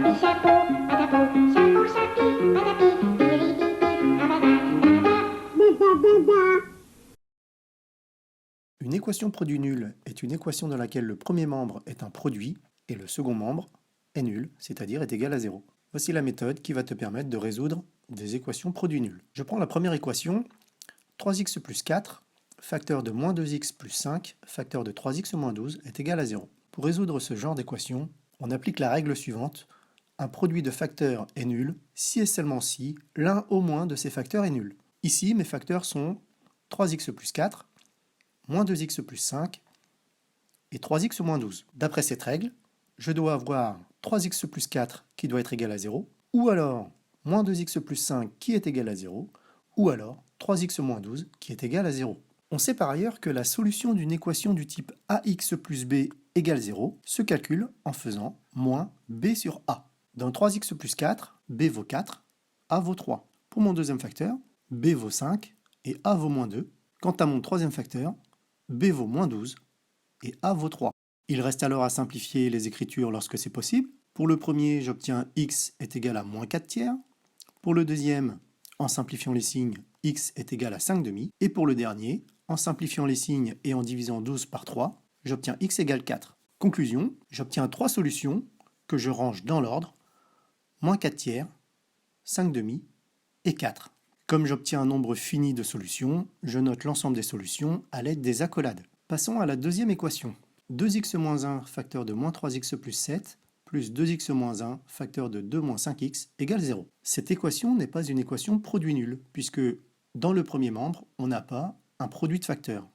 Chapi, chapeau, patapou, chapeau, chapi, patapi, piripipi, rabada. Une équation produit nul est une équation dans laquelle le premier membre est un produit et le second membre est nul, c'est-à-dire est égal à 0. Voici la méthode qui va te permettre de résoudre des équations produits nuls. Je prends la première équation, 3x plus 4, facteur de moins 2x plus 5, facteur de 3x moins 12 est égal à 0. Pour résoudre ce genre d'équation, on applique la règle suivante. Un produit de facteurs est nul si et seulement si l'un au moins de ces facteurs est nul. Ici, mes facteurs sont 3x plus 4, moins 2x plus 5 et 3x moins 12. D'après cette règle, je dois avoir 3x plus 4 qui doit être égal à 0, ou alors moins 2x plus 5 qui est égal à 0, ou alors 3x moins 12 qui est égal à 0. On sait par ailleurs que la solution d'une équation du type ax plus b égale 0 se calcule en faisant moins b sur a. Dans 3x plus 4, b vaut 4, a vaut 3. Pour mon deuxième facteur, b vaut 5 et a vaut moins 2. Quant à mon troisième facteur, b vaut moins 12 et a vaut 3. Il reste alors à simplifier les écritures lorsque c'est possible. Pour le premier, j'obtiens x est égal à moins 4 tiers. Pour le deuxième, en simplifiant les signes, x est égal à 5 demi. Et pour le dernier, en simplifiant les signes et en divisant 12 par 3, j'obtiens x égale 4. Conclusion, j'obtiens 3 solutions que je range dans l'ordre, moins 4 tiers, 5 demi et 4. Comme j'obtiens un nombre fini de solutions, je note l'ensemble des solutions à l'aide des accolades. Passons à la deuxième équation. 2x moins 1 facteur de moins 3x plus 7 plus 2x moins 1 facteur de 2 moins 5x égale 0. Cette équation n'est pas une équation produit nul, puisque dans le premier membre, on n'a pas un produit de facteurs.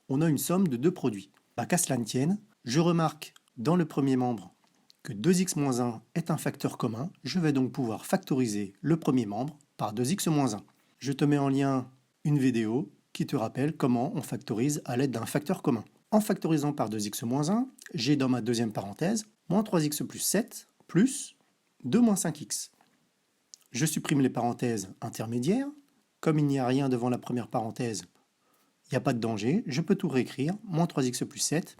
On a une somme de deux produits. Qu'à cela ne tienne, je remarque dans le premier membre que 2x moins 1 est un facteur commun. Je vais donc pouvoir factoriser le premier membre par 2x moins 1. Je te mets en lien une vidéo qui te rappelle comment on factorise à l'aide d'un facteur commun. En factorisant par 2x moins 1, j'ai dans ma deuxième parenthèse moins 3x plus 7 plus 2 moins 5x. Je supprime les parenthèses intermédiaires. Comme il n'y a rien devant la première parenthèse, il n'y a pas de danger, je peux tout réécrire, moins 3x plus 7,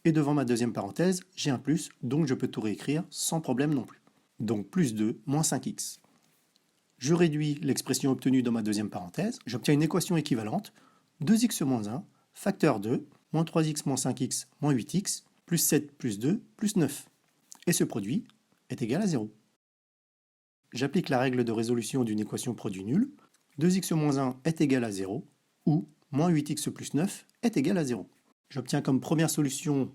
et devant ma deuxième parenthèse, j'ai un plus, donc je peux tout réécrire sans problème non plus. Donc plus 2 moins 5x. Je réduis l'expression obtenue dans ma deuxième parenthèse, j'obtiens une équation équivalente, 2x moins 1, facteur 2, moins 3x moins 5x moins 8x, plus 7 plus 2 plus 9. Et ce produit est égal à 0. J'applique la règle de résolution d'une équation produit nul, 2x moins 1 est égal à 0, ou moins 8x plus 9 est égal à 0. J'obtiens comme première solution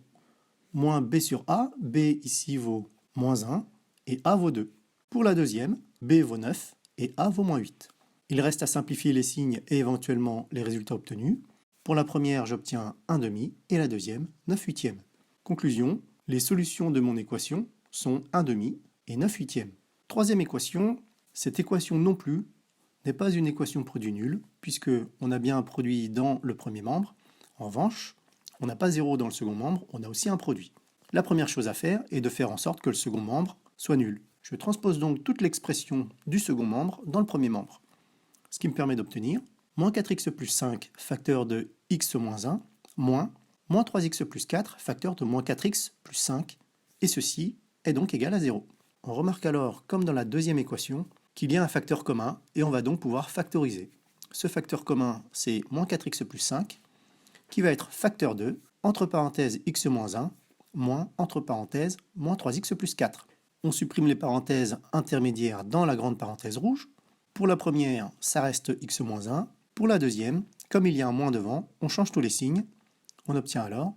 moins b sur a, b ici vaut moins 1, et a vaut 2. Pour la deuxième, b vaut 9, et a vaut moins 8. Il reste à simplifier les signes et éventuellement les résultats obtenus. Pour la première, j'obtiens 1 demi, et la deuxième, 9 huitièmes. Conclusion, les solutions de mon équation sont 1 demi et 9 huitièmes. Troisième équation, cette équation non plus n'est pas une équation produit nul, puisque on a bien un produit dans le premier membre. En revanche, on n'a pas 0 dans le second membre, on a aussi un produit. La première chose à faire est de faire en sorte que le second membre soit nul. Je transpose donc toute l'expression du second membre dans le premier membre. Ce qui me permet d'obtenir moins 4x plus 5 facteur de x moins 1, moins 3x plus 4 facteur de moins 4x plus 5, et ceci est donc égal à 0. On remarque alors, comme dans la deuxième équation, qu'il y a un facteur commun, et on va donc pouvoir factoriser. Ce facteur commun, c'est moins 4x plus 5, qui va être facteur 2, entre parenthèses x moins 1, moins, entre parenthèses, moins 3x plus 4. On supprime les parenthèses intermédiaires dans la grande parenthèse rouge. Pour la première, ça reste x moins 1. Pour la deuxième, comme il y a un moins devant, on change tous les signes. On obtient alors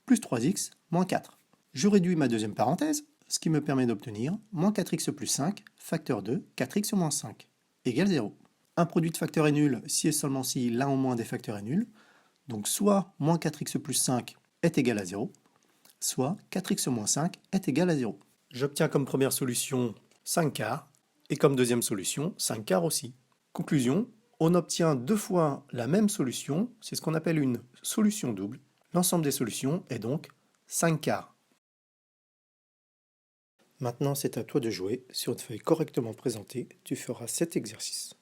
plus 3x moins 4. Je réduis ma deuxième parenthèse, ce qui me permet d'obtenir moins 4x plus 5, facteur 2, 4x moins 5, égale 0. Un produit de facteurs est nul si et seulement si l'un au moins des facteurs est nul. Donc soit moins 4x plus 5 est égal à 0, soit 4x moins 5 est égal à 0. J'obtiens comme première solution 5 quarts, et comme deuxième solution 5 quarts aussi. Conclusion, on obtient deux fois la même solution, c'est ce qu'on appelle une solution double. L'ensemble des solutions est donc 5 quarts. Maintenant, c'est à toi de jouer. Sur une feuille correctement présentée, tu feras cet exercice.